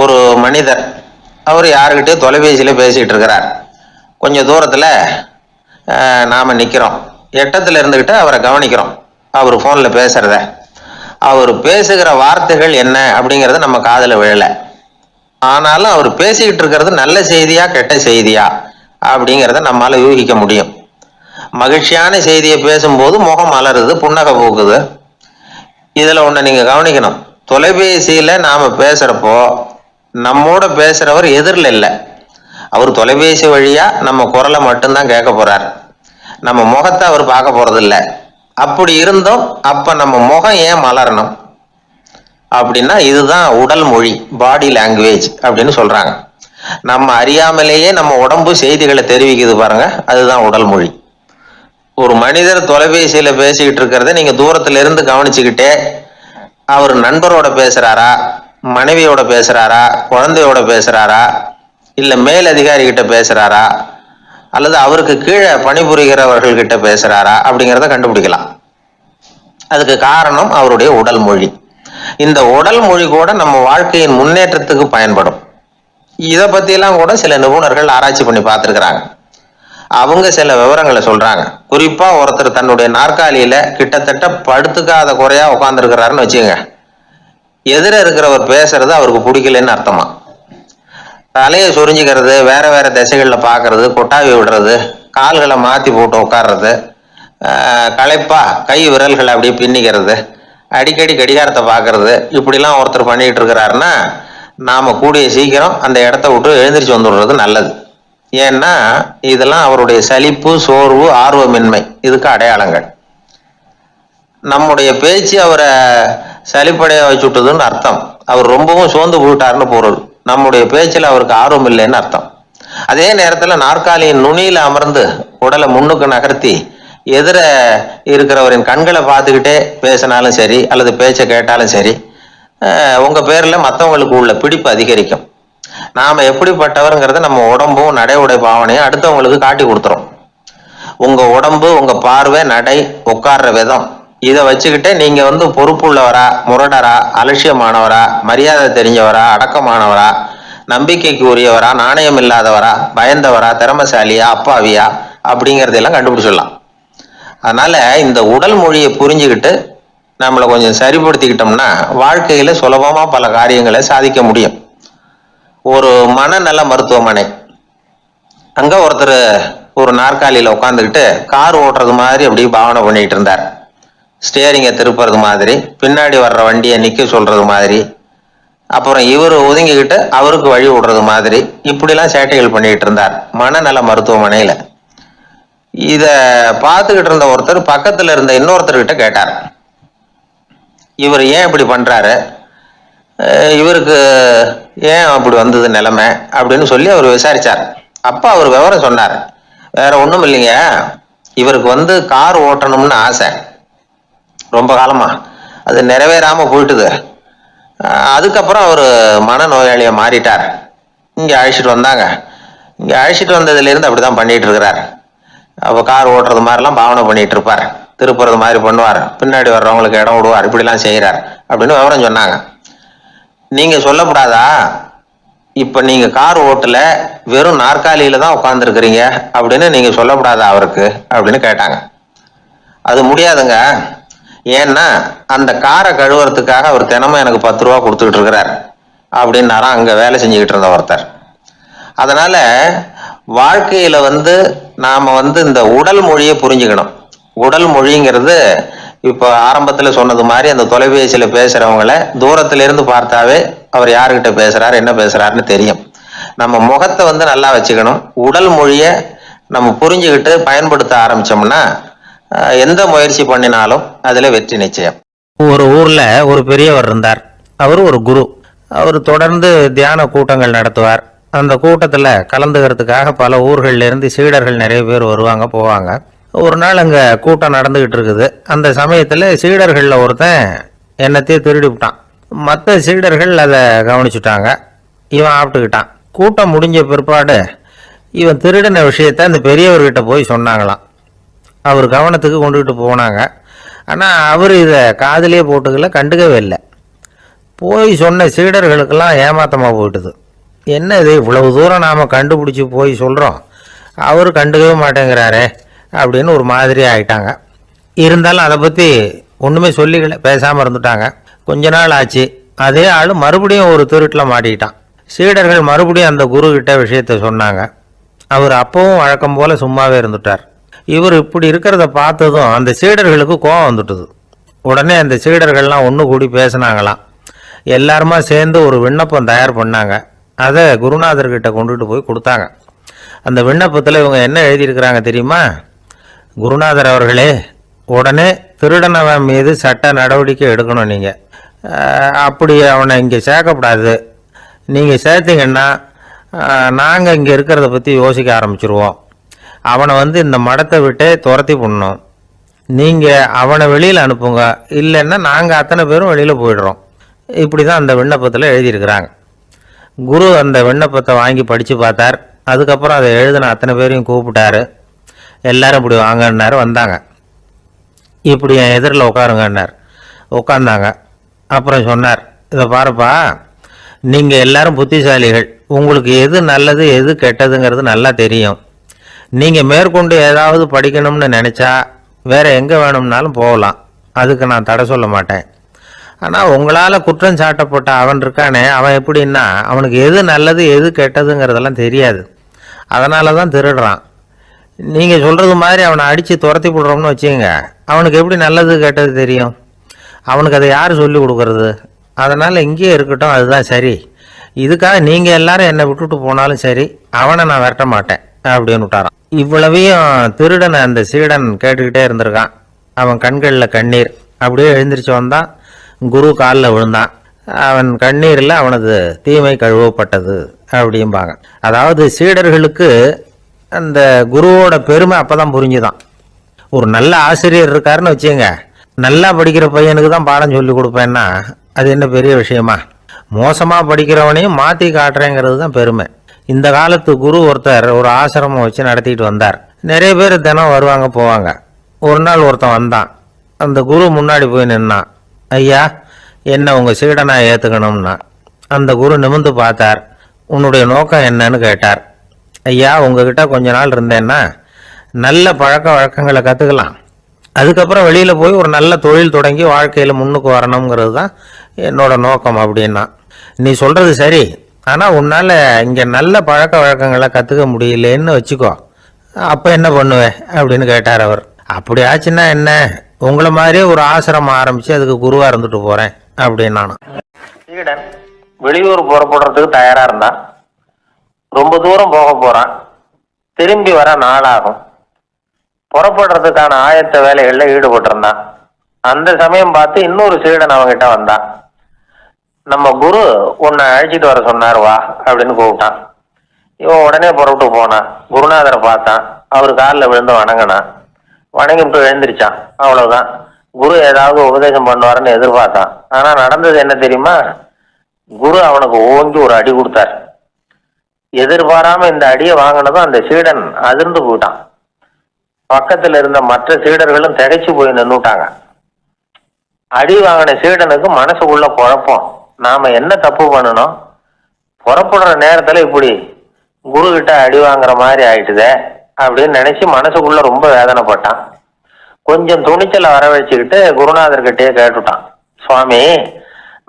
ஒரு மனிதர் அவர் யாருக்கிட்டே தொலைபேசியில் பேசிகிட்டு இருக்கிறார். கொஞ்சம் தூரத்தில் நாம் நிற்கிறோம். எட்டத்தில் இருந்துக்கிட்டு அவரை கவனிக்கிறோம். அவர் ஃபோனில் பேசுகிறத, அவர் பேசுகிற வார்த்தைகள் என்ன அப்படிங்கிறது நம்ம காதில் விழலை. ஆனாலும் அவர் பேசிக்கிட்டு இருக்கிறது நல்ல செய்தியா கெட்ட செய்தியா அப்படிங்கிறத நம்மளால் யூகிக்க முடியும். மகிழ்ச்சியான செய்தியை பேசும்போது முகம் மலருது, புன்னகை போக்குது. இதில் ஒன்று நீங்கள் கவனிக்கணும். தொலைபேசியில் நாம் பேசுகிறப்போ நம்மோட பேசுகிறவர் எதிரில் இல்லை. அவர் தொலைபேசி வழியாக நம்ம குரலை மட்டும்தான் கேட்க போகிறார். நம்ம முகத்தை அவர் பார்க்க போகிறதில்ல. அப்படி இருந்தோம் அப்போ நம்ம முகம் ஏன் மலரணும் அப்படின்னா இதுதான் உடல் மொழி, பாடி லாங்குவேஜ் அப்படின்னு சொல்கிறாங்க. நம்ம அறியாமலேயே நம்ம உடம்பு செய்திகளை தெரிவிக்குது பாருங்க, அதுதான் உடல் மொழி. ஒரு மனிதர் தொலைபேசியில் பேசிக்கிட்டு இருக்கிறத நீங்கள் தூரத்துல இருந்து கவனிச்சுக்கிட்டே அவர் நண்பரோட பேசுகிறாரா, மனைவியோட பேசுகிறாரா, குழந்தையோட பேசுகிறாரா, இல்லை மேல் அதிகாரிகிட்ட பேசுகிறாரா, அல்லது அவருக்கு கீழே பணிபுரிகிறவர்கள்கிட்ட பேசுகிறாரா அப்படிங்கிறத கண்டுபிடிக்கலாம். அதுக்கு காரணம் அவருடைய உடல் மொழி. இந்த உடல் மொழி கூட நம்ம வாழ்க்கையின் முன்னேற்றத்துக்கு பயன்படும். இதை பற்றியெல்லாம் கூட சில நிபுணர்கள் ஆராய்ச்சி பண்ணி பார்த்துருக்குறாங்க. அவங்க சில விவரங்களை சொல்கிறாங்க. குறிப்பாக ஒருத்தர் தன்னுடைய நாற்காலியில் கிட்டத்தட்ட படுத்துக்காத குறையா உட்காந்துருக்கிறாருன்னு வச்சுக்கோங்க. எதிர இருக்கிறவர் பேசுறது அவருக்கு பிடிக்கலன்னு அர்த்தமா. தலையை சொரிஞ்சிக்கிறது, வேற வேற திசைகளில் பார்க்கறது, கொட்டாவி விடுறது, கால்களை மாற்றி போட்டு உட்கார்றது, களைப்பா கை விரல்களை அப்படியே பின்னிக்கிறது, அடிக்கடி கடிகாரத்தை பார்க்கறது, இப்படிலாம் ஒருத்தர் பண்ணிக்கிட்டு இருக்கிறாருன்னா நாம் கூடிய சீக்கிரம் அந்த இடத்த விட்டு எழுந்திரிச்சு வந்துடுறது நல்லது. ஏன்னா இதெல்லாம் அவருடைய சலிப்பு, சோர்வு, ஆர்வமின்மை இதுக்கு அடையாளங்கள். நம்முடைய பேச்சு அவரை சலிப்படைய வச்சுட்டதுன்னு அர்த்தம். அவர் ரொம்பவும் சோர்ந்து போயிட்டாருன்னு பொருள். நம்முடைய பேச்சில் அவருக்கு ஆர்வம் இல்லைன்னு அர்த்தம். அதே நேரத்தில் நாற்காலியின் நுனியில் அமர்ந்து உடலை முன்னுக்கு நகர்த்தி எதிர இருக்கிறவரின் கண்களை பார்த்துக்கிட்டே பேசினாலும் சரி அல்லது பேச்சை கேட்டாலும் சரி, உங்கள் பேரில் மற்றவங்களுக்கு உள்ள பிடிப்பு அதிகரிக்கும். நாம் எப்படிப்பட்டவருங்கிறத நம்ம உடம்பும் நடை உடை பாவனையும் அடுத்தவங்களுக்கு காட்டி கொடுத்துரும். உங்கள் உடம்பு, உங்கள் பார்வை, நடை, உட்கார்ற விதம் இதை வச்சுக்கிட்டே நீங்கள் பொறுப்புள்ளவரா, முரடரா, அலட்சியமானவரா, மரியாதை தெரிஞ்சவரா, அடக்கமானவரா, நம்பிக்கைக்கு உரியவரா, நாணயம் இல்லாதவரா, பயந்தவரா, திறமசாலியா, அப்பாவியா அப்படிங்கிறதெல்லாம் கண்டுபிடிச்சிடலாம். அதனால இந்த உடல் மொழியை புரிஞ்சுக்கிட்டு நம்மளை கொஞ்சம் சரிப்படுத்திக்கிட்டோம்னா வாழ்க்கையில சுலபமா பல காரியங்களை சாதிக்க முடியும். ஒரு மனநல மருத்துவமனை, அங்க ஒருத்தர் ஒரு நாற்காலியில உட்காந்துக்கிட்டு கார் ஓட்டுறது மாதிரி அப்படி பாவனை பண்ணிட்டு இருந்தார். ஸ்டேரிங்கை திருப்புறது மாதிரி, பின்னாடி வர்ற வண்டியை நிக்க சொல்றது மாதிரி, அப்புறம் இவர் ஒதுங்கிக்கிட்டு அவருக்கு வழி விடுறது மாதிரி, இப்படிலாம் சேட்டைகள் பண்ணிட்டு இருந்தார் மனநல மருத்துவமனையில. இத பார்த்துக்கிட்டு இருந்த ஒருத்தர் பக்கத்துல இருந்த இன்னொருத்தர்கிட்ட கேட்டார், இவர் ஏன் இப்படி பண்றாரு, இவருக்கு ஏன் அப்படி வந்தது நிலைமை அப்படின்னு சொல்லி அவர் விசாரிச்சார். அப்ப அவர் விவரம் சொன்னார். வேற ஒண்ணும் இல்லைங்க, இவருக்கு கார் ஓட்டணும்னு ஆசை ரொம்ப காலமா, அது நிறைவேறாம போயிட்டுது. அதுக்கப்புறம் அவர் மனநோயாளியா மாறிட்டார். இங்க அழைச்சிட்டு வந்தாங்க. இங்க அழைச்சிட்டு வந்ததுல இருந்து அப்படிதான் பண்ணிட்டு இருக்கிறார். அப்போ கார் ஓட்டுறது மாதிரிலாம் பாவனை பண்ணிட்டு இருப்பார், திருப்புறது மாதிரி பண்ணுவார், பின்னாடி வர்றவங்களுக்கு இடம் விடுவார், இப்படிலாம் செய்கிறார் அப்படின்னு விவரம் சொன்னாங்க. நீங்க சொல்லக்கூடாதா, இப்ப நீங்க கார் ஓட்டல, வெறும் நாற்காலியில தான் உட்காந்துருக்கிறீங்க அப்படின்னு நீங்க சொல்லக்கூடாதா அவருக்கு அப்படின்னு கேட்டாங்க. அது முடியாதுங்க. ஏன்னா அந்த காரை கழுவுறதுக்காக அவர் தினமும் எனக்கு 10 ரூபா கொடுத்துக்கிட்டு இருக்கிறார் அப்படின்னாராம் அங்க வேலை செஞ்சுக்கிட்டு இருந்த ஒருத்தர். அதனால வாழ்க்கையில நாம இந்த உடல் மொழியை புரிஞ்சுக்கணும். உடல் மொழிங்கிறது இப்போ ஆரம்பத்துல சொன்னது மாதிரி அந்த தொலைபேசியில பேசுறவங்கள தூரத்துல இருந்து பார்த்தாவே அவர் யாருக்கிட்ட பேசுறாரு, என்ன பேசுறாருன்னு தெரியும். நம்ம முகத்தை நல்லா வச்சுக்கணும். உடல் மொழியை நம்ம புரிஞ்சுக்கிட்டு பயன்படுத்த ஆரம்பிச்சோம்னா எந்த முயற்சி பண்ணினாலும் அதுல வெற்றி நிச்சயம். ஒரு ஊர்ல ஒரு பெரியவர் இருந்தார். அவர் ஒரு குரு. அவர் தொடர்ந்து தியான கூட்டங்கள் நடத்துவார். அந்த கூட்டத்தில் கலந்துக்கிறதுக்காக பல ஊர்கள்ல இருந்து சீடர்கள் நிறைய பேர் வருவாங்க போவாங்க. ஒரு நாள் அங்கே கூட்டம் நடந்துக்கிட்டு இருக்குது. அந்த சமயத்தில் சீடர்களில் ஒருத்தன் என்னத்தையே திருடி விட்டான். மற்ற சீடர்கள் அதை கவனிச்சுட்டாங்க. இவன் ஆப்பிட்டுக்கிட்டான். கூட்டம் முடிஞ்ச பிற்பாடு இவன் திருடின விஷயத்த அந்த பெரியவர்கிட்ட போய் சொன்னாங்களாம். அவர் கவனத்துக்கு கொண்டுகிட்டு போனாங்க. ஆனால் அவர் இதை காதிலே போட்டுக்கல, கண்டுக்கவே இல்லை. போய் சொன்ன சீடர்களுக்கெல்லாம் ஏமாத்தமாக போயிட்டுது. என்ன இது இவ்வளவு தூரம் நாம் கண்டுபிடிச்சி போய் சொல்கிறோம், அவர் கண்டுக்கவே மாட்டேங்கிறாரே அப்படின்னு ஒரு மாதிரி ஆயிட்டாங்க. இருந்தாலும் அதை பற்றி ஒன்றுமே சொல்லிக்கல, பேசாமல் இருந்துட்டாங்க. கொஞ்ச நாள் ஆச்சு, அதே ஆள் மறுபடியும் ஒரு திருட்டில் மாட்டிக்கிட்டான். சீடர்கள் மறுபடியும் அந்த குரு கிட்ட விஷயத்த சொன்னாங்க. அவர் அப்பவும் வழக்கம் போல் சும்மாவே இருந்துட்டார். இவர் இப்படி இருக்கிறத பார்த்ததும் அந்த சீடர்களுக்கு கோபம் வந்துட்டுது. உடனே அந்த சீடர்கள்லாம் ஒன்று கூடி பேசினாங்களாம். எல்லாருமா சேர்ந்து ஒரு விண்ணப்பம் தயார் பண்ணாங்க. அதை குருநாதர்கிட்ட கொண்டுட்டு போய் கொடுத்தாங்க. அந்த விண்ணப்பத்தில் இவங்க என்ன எழுதியிருக்கிறாங்க தெரியுமா? குருநாதர் அவர்களே, உடனே திருடனவன் மீது சட்ட நடவடிக்கை எடுக்கணும். நீங்கள் அப்படி அவனை இங்கே சேர்க்கக்கூடாது. நீங்கள் சேர்த்தீங்கன்னா நாங்கள் இங்கே இருக்கிறத பற்றி யோசிக்க ஆரம்பிச்சிருவோம். அவனை இந்த மடத்தை விட்டே துரத்தி பண்ணணும். நீங்கள் அவனை வெளியில் அனுப்புங்க, இல்லைன்னா நாங்கள் அத்தனை பேரும் வெளியில் போயிடுறோம். இப்படி தான் அந்த விண்ணப்பத்தில் எழுதியிருக்கிறாங்க. குரு அந்த விண்ணப்பத்தை வாங்கி படித்து பார்த்தார். அதுக்கப்புறம் அதை எழுதின அத்தனை பேரையும் கூப்பிட்டாரு. எல்லாரும் இப்படி வாங்கன்னாரு. வந்தாங்க. இப்படி என் எதிரில் உட்காருங்கன்னார். உட்காந்தாங்க. அப்புறம் சொன்னார், இதை பாருப்பா, நீங்கள் எல்லாரும் புத்திசாலிகள். உங்களுக்கு எது நல்லது எது கெட்டதுங்கிறது நல்லா தெரியும். நீங்கள் மேற்கொண்டு ஏதாவது படிக்கணும்னு நினச்சா வேறு எங்கே வேணும்னாலும் போகலாம், அதுக்கு நான் தடை சொல்ல மாட்டேன். ஆனால் உங்களால் குற்றம் சாட்டப்பட்ட அவன் இருக்கானே, அவன் எப்படின்னா அவனுக்கு எது நல்லது எது கெட்டதுங்கிறதெல்லாம் தெரியாது. அதனால தான் திருடுறான். நீங்கள் சொல்கிறது மாதிரி அவனை அடித்து துரத்தி விடுறோம்னு வச்சுக்கோங்க, அவனுக்கு எப்படி நல்லது கெட்டது தெரியும்? அவனுக்கு அதை யார் சொல்லி கொடுக்கறது? அதனால் இங்கேயே இருக்கட்டும், அதுதான் சரி. இதுக்காக நீங்கள் எல்லாரும் என்னை விட்டுட்டு போனாலும் சரி, அவனை நான் விரட்ட மாட்டேன் அப்படின்னு விட்டாரான். இவ்வளவையும் திருடனை அந்த சீடன் கேட்டுக்கிட்டே இருந்திருக்கான். அவன் கண்களில் கண்ணீர். அப்படியே எழுந்திரிச்சு வந்தான். குரு காலில் விழுந்தான். அவன் கண்ணீரில் அவனது தீமை கழுவப்பட்டது அப்படிம்பாங்க. அதாவது சீடர்களுக்கு அந்த குருவோட பெருமை அப்போ தான் புரிஞ்சுதான். ஒரு நல்ல ஆசிரியர் இருக்காருன்னு வச்சுங்க, நல்லா படிக்கிற பையனுக்கு தான் பாடம் சொல்லி கொடுப்பேன்னா அது என்ன பெரிய விஷயமா? மோசமாக படிக்கிறவனையும் மாற்றி காட்டுறேங்கிறது தான் பெருமை. இந்த காலத்து குரு ஒருத்தர் ஒரு ஆசிரமம் வச்சு நடத்திட்டு வந்தார். நிறைய பேர் தினம் வருவாங்க போவாங்க. ஒரு நாள் ஒருத்தன் வந்தான். அந்த குரு முன்னாடி போய் நின்னான். ஐயா, என்ன உங்கள் சீடனா ஏற்றுக்கணும்னா. அந்த குரு நிமிர்ந்து பார்த்தார். உன்னுடைய நோக்கம் என்னன்னு கேட்டார். ஐயா, உங்ககிட்ட கொஞ்ச நாள் இருந்தேன்னா நல்ல பழக்க வழக்கங்களை கற்றுக்கலாம், அதுக்கப்புறம் வெளியில் போய் ஒரு நல்ல தொழில் தொடங்கி வாழ்க்கையில் முன்னுக்கு வரணுங்கிறது தான் என்னோட நோக்கம் அப்படின்னா. நீ சொல்கிறது சரி, ஆனால் உன்னால் இங்கே நல்ல பழக்க வழக்கங்களை கற்றுக்க முடியலேன்னு வச்சுக்கோ, அப்போ என்ன பண்ணுவேன் அப்படின்னு கேட்டார் அவர். அப்படி ஆச்சுன்னா என்ன, உங்களை மாதிரியே ஒரு ஆசிரமம் ஆரம்பித்து அதுக்கு குருவாக இருந்துட்டு போகிறேன் அப்படின்னு நானும். சீடன் வெளியூர் புறப்படுறதுக்கு தயாராக இருந்தான். ரொம்ப தூரம் போக போகிறான். திரும்பி வர நாளாகும். புறப்படுறதுக்கான ஆயத்த வேலைகளில் ஈடுபட்டிருந்தான். அந்த சமயம் பார்த்து இன்னொரு சீடன் அவங்கிட்ட வந்தான். நம்ம குரு உன்னை அழைச்சிட்டு வர சொன்னார், வா அப்படின்னு கூப்பிட்டான். இவன் உடனே புறப்பட்டு போனான். குருநாதரை பார்த்தான். அவர் காலில் விழுந்து வணங்கினான். வணங்கிட்டு எழுந்திரிச்சான். அவ்வளவுதான். குரு ஏதாவது உபதேசம் பண்ணுவாருன்னு எதிர்பார்த்தான். ஆனா நடந்தது என்ன தெரியுமா? குரு அவனுக்கு ஓங்கி ஒரு அடி கொடுத்தார். எதிர்பாராம இந்த அடியை வாங்கினதும் அந்த சீடன் அதிர்ந்து போயிட்டான். பக்கத்துல இருந்த மற்ற சீடர்களும் திகைச்சு போய் நின்னுட்டாங்க. அடி வாங்கின சீடனுக்கு மனசுக்குள்ள குழப்பம். நாம என்ன தப்பு பண்ணணும்? புறப்படுற நேரத்துல இப்படி குரு கிட்ட அடி வாங்குற மாதிரி ஆயிட்டுதே அப்படின்னு நினைச்சு மனசுக்குள்ள ரொம்ப வேதனைப்பட்டான். கொஞ்சம் துணிச்சலை வர வச்சுக்கிட்டு குருநாதர்கிட்டயே கேட்டுட்டான். சுவாமி,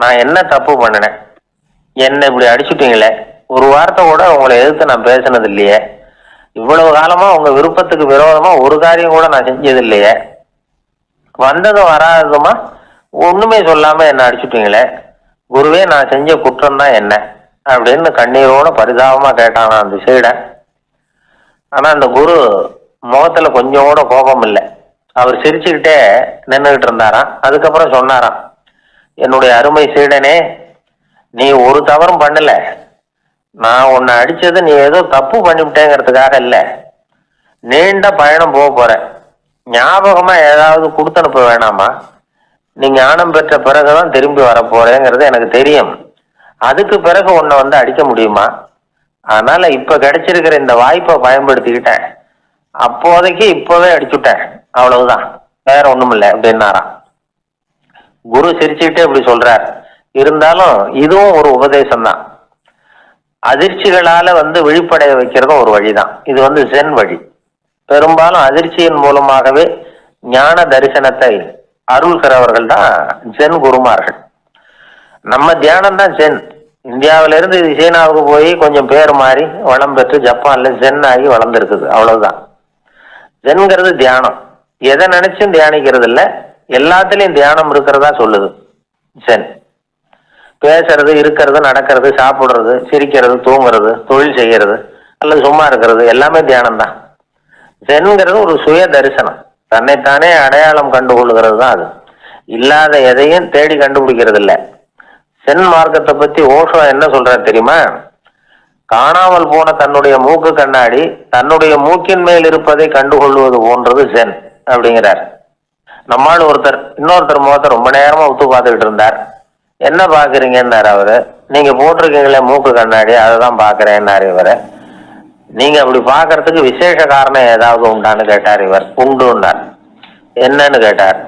நான் என்ன தப்பு பண்ணினேன்? என்ன இப்படி அடிச்சுட்டீங்களே, ஒரு வார்த்தை கூட உங்களை எதிர்த்து நான் பேசினது இல்லையே, இவ்வளவு காலமா உங்க விருப்பத்துக்கு விரோதமா ஒரு காரியம் கூட நான் செஞ்சது இல்லையே, வந்ததும் வராததுமா ஒண்ணுமே சொல்லாம என்ன அடிச்சுட்டீங்களே, குருவே நான் செஞ்ச குற்றம் தான் என்ன அப்படின்னு கண்ணீரோட பரிதாபமா கேட்டானா அந்த சீடன். ஆனா அந்த குரு முகத்துல கொஞ்சம் கூட கோபம் இல்லை. அவர் சிரிச்சுக்கிட்டே நின்றுகிட்டு இருந்தாராம். அதுக்கப்புறம் சொன்னாராம், என்னுடைய அருமை சீடனே, நீ ஒரு தவறும் பண்ணல. நான் உன்னை அடிச்சது நீ ஏதோ தப்பு பண்ணிவிட்டேங்கிறதுக்காக இல்லை. நீண்ட பயணம் போக போற, ஞாபகமா ஏதாவது கொடுத்து அனுப்ப வேணாமா? நீ ஞானம் பெற்ற பிறகுதான் திரும்பி வர போறேங்கிறது எனக்கு தெரியும். அதுக்கு பிறகு உன்னை அடிக்க முடியுமா? அதனால இப்ப கிடைச்சிருக்கிற இந்த வாய்ப்பை பயன்படுத்திக்கிட்டேன். அப்போதைக்கு இப்பவே அடிச்சுட்டேன், அவ்வளவுதான், வேற ஒண்ணும் இல்லை அப்படின்னாராம். குரு சிரிச்சுக்கிட்டே இப்படி சொல்றார், இருந்தாலும் இதுவும் ஒரு உபதேசம் தான். அதிர்ச்சிகளால விழிப்படைய வைக்கிறதும் ஒரு வழிதான். இது ஜென் வழி. பெரும்பாலும் அதிர்ச்சியின் மூலமாகவே ஞான தரிசனத்தை அருள்கிறவர்கள் தான் ஜென் குருமார்கள். நம்ம தியானம் தான் ஜென். இந்தியாவில இருந்து இது சீனாவுக்கு போய் கொஞ்சம் பேர் மாறி வளம் பெற்று ஜப்பான்ல ஜென் ஆகி வளர்ந்துருக்குது, அவ்வளவுதான். ஜென்கிறது தியானம். எதை நினைச்சும் தியானிக்கிறது இல்ல, எல்லாத்துலயும் தியானம் இருக்கிறதா சொல்லுது ஜென். பேசுறது, இருக்கிறது, நடக்கிறது, சாப்பிடுறது, சிரிக்கிறது, தூங்குறது, தொழில் செய்யறது அல்லது சும்மா இருக்கிறது எல்லாமே தியானம் தான். ஜென்கிறது ஒரு சுய தரிசனம், தன்னைத்தானே அடையாளம் கண்டுகொள்கிறது தான் அது. இல்லாத எதையும் தேடி கண்டுபிடிக்கிறது இல்லை. சென் மார்க்கத்தை பத்தி ஓஷோ என்ன சொல்றாரு தெரியுமா? காணாமல் போன தன்னுடைய மூக்கு கண்ணாடி தன்னுடைய மூக்கின் மேல் இருப்பதை கண்டுகொள்வது போன்றது ஜென் அப்படிங்கிறார். நம்மால் இன்னொருத்தர் முகத்தை ரொம்ப நேரமா உத்து பார்த்துக்கிட்டு இருந்தார். என்ன பாக்குறீங்கன்னாரு அவரு. நீங்க போட்டிருக்கீங்களே மூக்கு கண்ணாடி, அதை தான் பாக்குறேன்னாரு இவரு. நீங்க அப்படி பாக்குறதுக்கு விசேஷ காரணம் ஏதாவது உண்டான்னு கேட்டார் இவர். உண்டுன்னார். என்னன்னு கேட்டார்.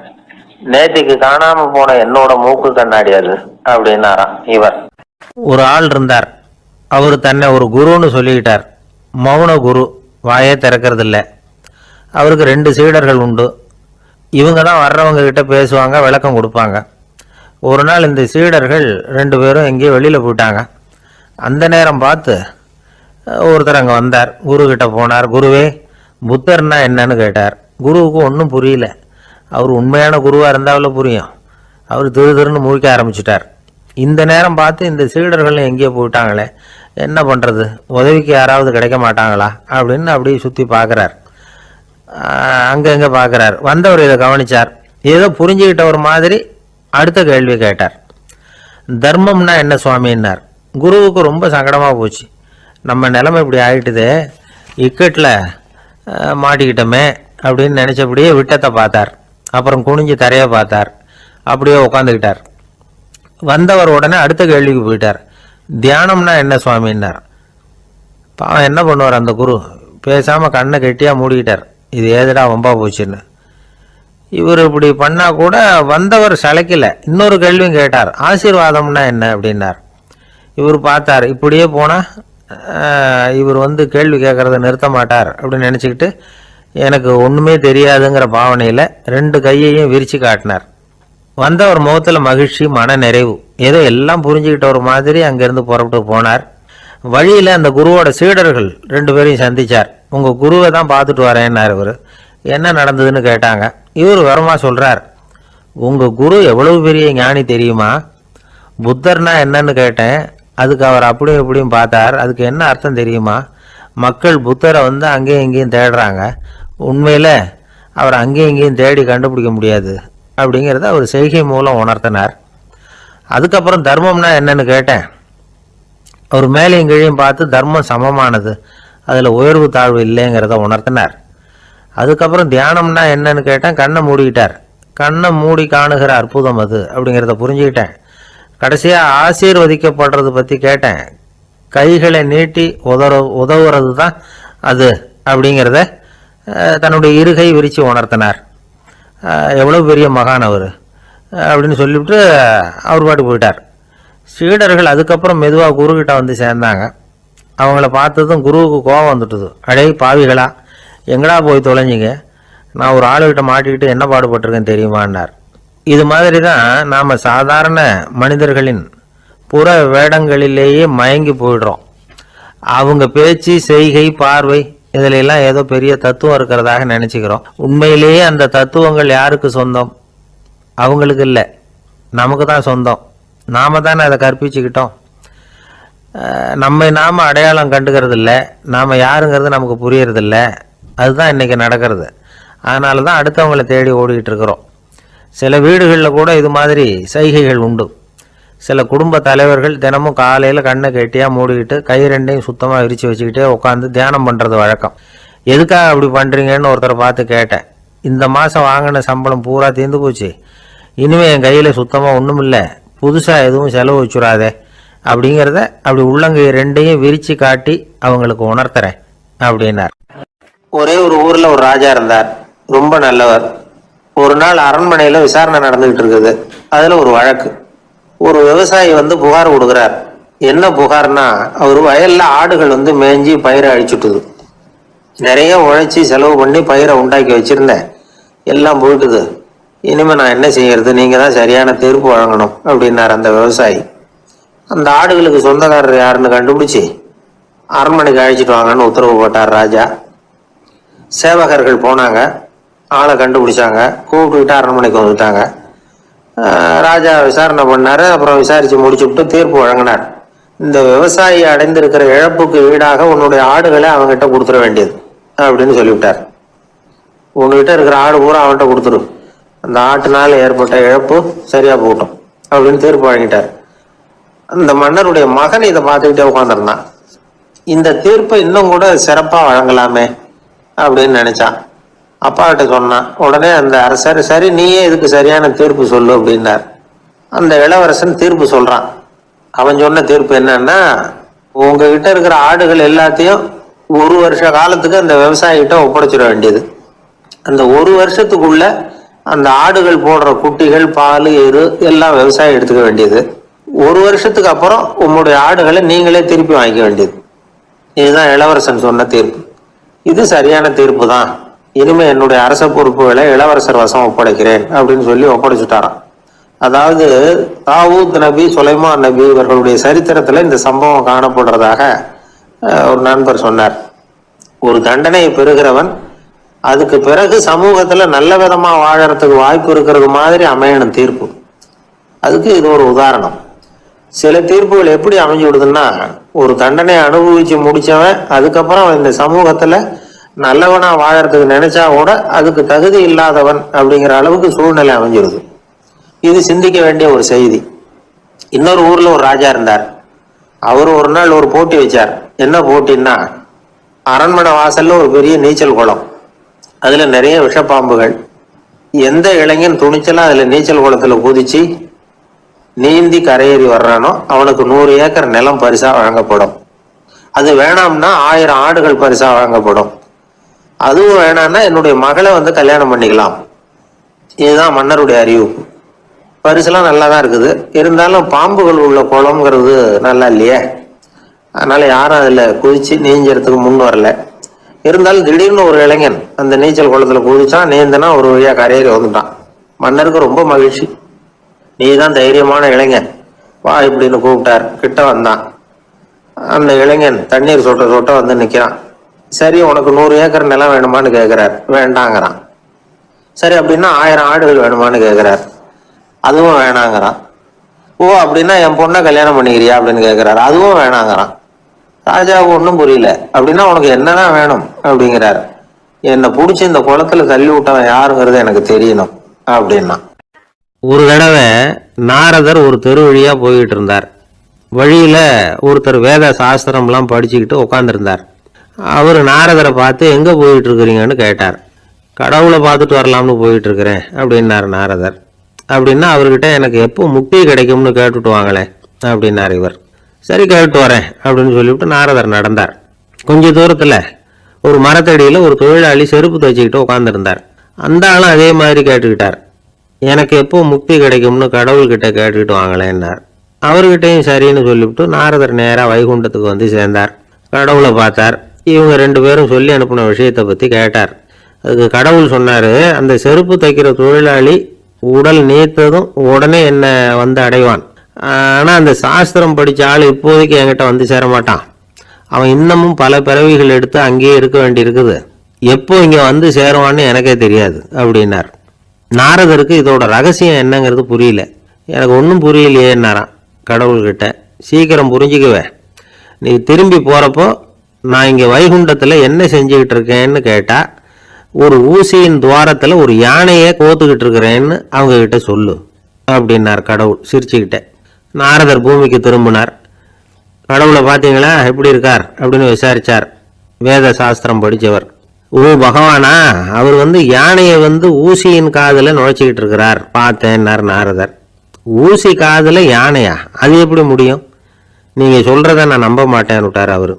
நேத்திக்கு காணாம போன என்னோட மூக்கு கண்ணாடி அது அப்படின்னாராம் இவர். ஒரு ஆள் இருந்தார். அவரு தன்னை ஒரு குருன்னு சொல்லிக்கிட்டார். மௌன குரு, வாயே திறக்கிறது இல்லை. அவருக்கு 2 சீடர்கள் உண்டு. இவங்க தான் வர்றவங்க கிட்ட பேசுவாங்க, விளக்கம் கொடுப்பாங்க. ஒரு நாள் இந்த சீடர்கள் 2 பேரும் எங்கேயோ வெளியில் போயிட்டாங்க. அந்த நேரம் பார்த்து ஒருத்தர் அங்கே வந்தார். குரு கிட்ட போனார். குருவே, புத்தர்னா என்னன்னு கேட்டார். குருவுக்கு ஒன்றும் புரியல. அவர் உண்மையான குருவாக இருந்தாவில் புரியும். அவர் திருன்னு முழிக்க ஆரம்பிச்சிட்டார். இந்த நேரம் பார்த்து இந்த சீடர்கள் எங்கேயோ போயிட்டாங்களே, என்ன பண்ணுறது, உதவிக்கு யாராவது கிடைக்க மாட்டாங்களா அப்படின்னு அப்படியே சுற்றி பார்க்குறார். அங்கங்கே பார்க்குறார். வந்தவர் இதை கவனித்தார். ஏதோ புரிஞ்சுக்கிட்ட ஒரு மாதிரி அடுத்த கேள்வி கேட்டார். தர்மம்னா என்ன சுவாமின்னார். குருவுக்கு ரொம்ப சங்கடமாக போச்சு. நம்ம நிலைமை இப்படி ஆகிட்டுதே, இக்கட்டில் மாட்டிக்கிட்டோமே அப்படின்னு நினச்சபடியே விட்டத்தை பார்த்தார். அப்புறம் குனிஞ்சு தரையை பார்த்தார். அப்படியே உட்காந்துக்கிட்டார். வந்தவர் உடனே அடுத்த கேள்விக்கு போயிட்டார். தியானம்னா என்ன சுவாமின்னார். பாவம் என்ன பண்ணுவார் அந்த குரு, பேசாமல் கண்ணை கெட்டியாக மூடிக்கிட்டார். இது ஏதடா வம்பா போச்சுன்னு. இவர் இப்படி பண்ணால் கூட வந்தவர் சளைக்கல. இன்னொரு கேள்வியும் கேட்டார். ஆசீர்வாதம்னா என்ன அப்படின்னார். இவர் பார்த்தார். இப்படியே போனால் இவர் கேள்வி கேட்குறத நிறுத்த மாட்டார் அப்படின்னு நினச்சிக்கிட்டு எனக்கு ஒன்றுமே தெரியாதுங்கிற பாவனையில் 2 கையையும் விரித்து காட்டினார். வந்தவர் முகத்தில் மகிழ்ச்சி, மன நிறைவு, ஏதோ எல்லாம் புரிஞ்சுக்கிட்ட ஒரு மாதிரி அங்கேருந்து புறப்பட்டு போனார். வழியில் அந்த குருவோட சீடர்கள் 2 பேரையும் சந்தித்தார். உங்கள் குருவை தான் பார்த்துட்டு வரேன்னார் இவர். என்ன நடந்ததுன்னு கேட்டாங்க. இவர் வரமா சொல்கிறார். உங்கள் குரு எவ்வளவு பெரிய ஞானி தெரியுமா? புத்தர்னா என்னன்னு கேட்டேன். அதுக்கு அவர் அப்படியும் இப்படியும் பார்த்தார். அதுக்கு என்ன அர்த்தம் தெரியுமா? மக்கள் புத்தரை அங்கேயும் இங்கேயும் தேடுறாங்க. உண்மையில் அவர் அங்கேயும் இங்கேயும் தேடி கண்டுபிடிக்க முடியாது அப்படிங்கிறத அவர் செய்கை மூலம் உணர்த்தினார். அதுக்கப்புறம் தர்மம்னா என்னன்னு கேட்டேன். அவர் மேலேயும் கீழையும் பார்த்து தர்மம் சமமானது, அதில் உயர்வு தாழ்வு இல்லைங்கிறத உணர்த்தினார். அதுக்கப்புறம் தியானம்னா என்னன்னு கேட்டேன். கண்ணை மூடிக்கிட்டார். கண்ணை மூடி காணுகிற அற்புதம் அது அப்படிங்கிறத புரிஞ்சுக்கிட்டேன். கடைசியாக ஆசீர்வதிக்கப்படுறது பற்றி கேட்டேன். கைகளை நீட்டி உதவுறது தான் அது அப்படிங்கிறத தன்னுடைய இருகை விரித்து உணர்த்தினார். எவ்வளோ பெரிய மகான் அவர் அப்படின்னு சொல்லிவிட்டு அவர் பாட்டு போயிட்டார். சீடர்கள் அதுக்கப்புறம் மெதுவாக குருக்கிட்ட சேர்ந்தாங்க. அவங்கள பார்த்ததும் குருவுக்கு கோபம் வந்துட்டுது. அடே பாவிகளா, எங்கடா போய் தொலைஞ்சிங்க? நான் ஒரு ஆளுகிட்ட மாட்டிக்கிட்டு என்ன பாடுபட்டிருக்கேன் தெரியுமான்னார். இது மாதிரி தான் நாம் சாதாரண மனிதர்களின் புற வேடங்களிலேயே மயங்கி போயிடுறோம். அவங்க பேச்சு, செய்கை, பார்வை இதிலெல்லாம் ஏதோ பெரிய தத்துவம் இருக்கிறதாக நினச்சிக்கிறோம். உண்மையிலேயே அந்த தத்துவங்கள் யாருக்கு சொந்தம்? அவங்களுக்கு இல்லை, நமக்கு தான் சொந்தம். நாம தானே அதை கற்பிச்சுக்கிட்டோம். நம்மை நாம் அடையாளம் கண்டுக்கிறது இல்லை. நாம் யாருங்கிறது நமக்கு புரியறதில்ல. அதுதான் இன்றைக்கி நடக்கிறது. அதனால தான் அடுத்தவங்களை தேடி ஓடிக்கிட்டு இருக்கிறோம். சில வீடுகளில் கூட இது மாதிரி சைகைகள் உண்டு. சில குடும்ப தலைவர்கள் தினமும் காலையில் கண்ணை கெட்டியாக மூடிக்கிட்டு கை 2ஐயும் சுத்தமாக விரித்து வச்சுக்கிட்டே உட்காந்து தியானம் பண்ணுறது வழக்கம். எதுக்காக அப்படி பண்ணுறீங்கன்னு ஒருத்தரை பார்த்து கேட்டேன். இந்த மாதம் வாங்கின சம்பளம் பூரா தீர்ந்து போச்சு, இனிமேல் என் கையில் சுத்தமாக ஒன்றும் இல்லை, புதுசாக எதுவும் செலவு வச்சுடாதே அப்படிங்கிறத அப்படி உள்ளங்கை 2ஐயும் விரித்து காட்டி அவங்களுக்கு உணர்த்துறேன் அப்படின்னார். ஒரே ஒரு ஊரில் ஒரு ராஜா இருந்தார். ரொம்ப நல்லவர். ஒரு நாள் அரண்மனையில் விசாரணை நடந்துகிட்டு இருக்குது. அதில் ஒரு வழக்கு. ஒரு விவசாயி வந்து புகார் கொடுக்குறார். என்ன புகார்னா, அவர் வயல்ல ஆடுகள் வந்து மேய்ஞ்சி பயிரை அழிச்சுட்டுது. நிறைய உழைச்சி செலவு பண்ணி பயிரை உண்டாக்கி வச்சிருந்தேன், எல்லாம் போயிட்டுது. இனிமே நான் என்ன செய்யறது, நீங்க தான் சரியான தீர்ப்பு வழங்கணும் அப்படின்னார் அந்த விவசாயி. அந்த ஆடுகளுக்கு சொந்தக்காரர் யாருன்னு கண்டுபிடிச்சி அரண்மனைக்கு அழைச்சிட்டு வாங்கன்னு உத்தரவு போட்டார் ராஜா. சேவகர்கள் போனாங்க, ஆளை கண்டுபிடிச்சாங்க, கூப்பிட்டுக்கிட்டு அரண்மனைக்கு வந்துட்டாங்க. ராஜா விசாரணை பண்ணாரு. அப்புறம் விசாரிச்சு முடிச்சுட்டு தீர்ப்பு வழங்கினார். இந்த விவசாயி அடைந்திருக்கிற இழப்புக்கு ஈடாக உன்னுடைய ஆடுகளை அவங்ககிட்ட கொடுத்துட வேண்டியது அப்படின்னு சொல்லிவிட்டார். உங்ககிட்ட இருக்கிற ஆடு பூரா அவன்கிட்ட கொடுத்துரு, அந்த ஆட்டுனால ஏற்பட்ட இழப்பு சரியா போகட்டும் அப்படின்னு தீர்ப்பு வழங்கிட்டார். அந்த மன்னருடைய மகன் இதை பார்த்துக்கிட்டே உட்காந்துருந்தான். இந்த தீர்ப்பை இன்னும் கூட சிறப்பா வழங்கலாமே அப்படின்னு நினைச்சான். அப்பா கிட்ட சொன்னான். உடனே அந்த அரசர், சரி நீயே இதுக்கு சரியான தீர்ப்பு சொல்லு அப்படின்னார். அந்த இளவரசன் தீர்ப்பு சொல்றான். அவன் சொன்ன தீர்ப்பு என்னன்னா, உங்ககிட்ட இருக்கிற ஆடுகள் எல்லாத்தையும் 1 வருஷ காலத்துக்கு அந்த விவசாயிகிட்ட ஒப்படைச்சிட வேண்டியது. அந்த 1 வருஷத்துக்குள்ள அந்த ஆடுகள் போடுற குட்டிகள், பால், எரு எல்லாம் விவசாயி எடுத்துக்க வேண்டியது. 1 வருஷத்துக்கு அப்புறம் உங்களுடைய ஆடுகளை நீங்களே திருப்பி வாங்கிக்க வேண்டியது. இதுதான் இளவரசன் சொன்ன தீர்ப்பு. இது சரியான தீர்ப்பு தான். இனிமே என்னுடைய அரச பொறுப்புகளை இளவரசர் வசம் ஒப்படைக்கிறேன் அப்படின்னு சொல்லி ஒப்படைச்சுட்டாராம். அதாவது தாவூத் நபி, சுலைமான் நபி இவர்களுடைய சரித்திரத்துல இந்த சம்பவம் காணப்படுறதாக ஒரு நண்பர் சொன்னார். ஒரு தண்டனையை பெறுகிறவன் அதுக்கு பிறகு சமூகத்துல நல்ல விதமா வாழறதுக்கு வாய்ப்பு இருக்கிறது மாதிரி அமையணும் தீர்ப்பு. அதுக்கு இது ஒரு உதாரணம். சில தீர்ப்புகள் எப்படி அமைஞ்சு விடுதுன்னா, ஒரு தண்டனை அனுபவிச்சு முடிச்சவன் அதுக்கப்புறம் இந்த சமூகத்துல நல்லவனா வாழறதுக்கு நினைச்சா கூட அதுக்கு தகுதி இல்லாதவன் அப்படிங்கிற அளவுக்கு சூழ்நிலை அமைஞ்சிருது. இது சிந்திக்க வேண்டிய ஒரு செய்தி. இன்னொரு ஊர்ல ஒரு ராஜா இருந்தார். அவரு ஒரு நாள் ஒரு போட்டி வச்சார். என்ன போட்டின்னா, அரண்மனை வாசல்ல ஒரு பெரிய நீச்சல் குளம், அதுல நிறைய விஷப்பாம்புகள். எந்த இளைஞன் துணிச்சலா அதுல நீச்சல் குளத்துல குதிச்சு நீந்தி கரையேறி வர்றானோ அவனுக்கு 100 ஏக்கர் நிலம் பரிசா வழங்கப்படும். அது வேணாம்னா 1000 ஆடுகள் பரிசா வழங்கப்படும். அதுவும் வேணாம்னா என்னுடைய மகளை வந்து கல்யாணம் பண்ணிக்கலாம். இதுதான் மன்னருடைய அறிவிப்பு. பரிசுலாம் நல்லா தான் இருக்குது. இருந்தாலும் பாம்புகள் உள்ள குளம்ங்கிறது நல்லா இல்லையே, அதனால யாரும் அதுல குதிச்சு நீஞ்சறதுக்கு முன் வரல. இருந்தாலும் திடீர்னு ஒரு இளைஞன் அந்த நீச்சல் குளத்துல குதிச்சான். நீந்தனா ஒரு வழியா கரையேறி வந்துட்டான். மன்னருக்கு ரொம்ப மகிழ்ச்சி. நீ தான் தைரியமான இளைஞன், வா இப்படின்னு கூப்பிட்டார். கிட்ட வந்தான். அந்த இளைஞன் தண்ணீர் சொட்ட சொட்ட வந்து நிக்கிறான். சரி, உனக்கு 100 ஏக்கர் நிலம் வேணுமான்னு கேட்கிறார். வேண்டாங்கிறான். சரி, அப்படின்னா 1000 ஆடுகள் வேணுமான்னு கேட்கிறார். அதுவும் வேணாங்கிறான். ஓ, அப்படின்னா என் பொண்ணை கல்யாணம் பண்ணிக்கிறியா அப்படின்னு கேட்கிறாரு. அதுவும் வேணாங்கிறான். ராஜாவுக்கு ஒன்றும் புரியல. அப்படின்னா உனக்கு என்னதான் வேணும் அப்படிங்கிறாரு. என்னை பிடிச்சி இந்த குளத்துல தள்ளி விட்டவன் யாருங்கிறது எனக்கு தெரியணும் அப்படின்னா. ஒரு தடவை நாரதர் ஒரு தெரு வழியா போயிட்டு இருந்தார். வழியில ஒருத்தர் வேத சாஸ்திரம்லாம் படிச்சுக்கிட்டு உட்காந்துருந்தார். அவர் நாரதரை பார்த்து எங்க போயிட்டு இருக்கிறீங்கன்னு கேட்டார். கடவுளை பார்த்துட்டு வரலாம்னு போயிட்டு இருக்கிறேன் அப்படின்னாரு நாரதர். அப்படின்னா அவர்கிட்ட எனக்கு எப்போ முக்தி கிடைக்கும்னு கேட்டுட்டு வாங்களேன் அப்படின்னார் இவர். சரி, கேட்டு வரேன் அப்படின்னு சொல்லிவிட்டு நாரதர் நடந்தார். கொஞ்ச தூரத்துல ஒரு மரத்தடியில ஒரு தொழிலாளி செருப்பு தைச்சிக்கிட்டு உட்காந்துருந்தார். அந்த ஆளும் அதே மாதிரி கேட்டுக்கிட்டார். எனக்கு எப்போ முக்தி கிடைக்கும்னு கடவுள்கிட்ட கேட்டுக்கிட்டு வாங்களேன்னார். அவர்கிட்டையும் சரின்னு சொல்லிவிட்டு நாரதர் நேராக வைகுண்டத்துக்கு வந்து சேர்ந்தார். கடவுளை பார்த்தார். இவங்க 2 பேரும் சொல்லி அனுப்பின விஷயத்தை பற்றி கேட்டார். அதுக்கு கடவுள் சொன்னார், அந்த செருப்பு தைக்கிற தொழிலாளி உடல் நீத்ததும் உடனே என்னை வந்து அடைவான். ஆனால் அந்த சாஸ்திரம் படித்த ஆள் இப்போதைக்கு என்கிட்ட வந்து சேரமாட்டான். அவன் இன்னமும் பல பிறவிகள் எடுத்து அங்கேயே இருக்க வேண்டி இருக்குது. எப்போ இங்கே வந்து சேருவான்னு எனக்கே தெரியாது அப்படின்னார். நாரதருக்கு இதோட ரகசியம் என்னங்கிறது புரியல. எனக்கு ஒன்றும் புரியலையேன்னாரான் கடவுள்கிட்ட. சீக்கிரம் புரிஞ்சுக்குவேன், நீ திரும்பி போகிறப்போ நான் இங்கே வைகுண்டத்தில் என்ன செஞ்சுக்கிட்டு இருக்கேன்னு கேட்டால், ஒரு ஊசியின் துவாரத்தில் ஒரு யானையை கோத்துக்கிட்டு இருக்கிறேன்னு அவங்கக்கிட்ட சொல்லு அப்படின்னார் கடவுள் சிரிச்சுக்கிட்டே. நாரதர் பூமிக்கு திரும்பினார். கடவுளை பார்த்தீங்களா, எப்படி இருக்கார் அப்படின்னு விசாரிச்சார். வேத சாஸ்திரம் படித்தவர். ஓ பகவானா, அவர் யானையை ஊசியின் காதுல நுழைச்சிக்கிட்டு இருக்கிறார் பார்த்தேன்னார் நாரதர். ஊசி காதுல யானையா, அது எப்படி முடியும்? நீங்க சொல்றத நான் நம்ப மாட்டேன்னு விட்டார் அவரு.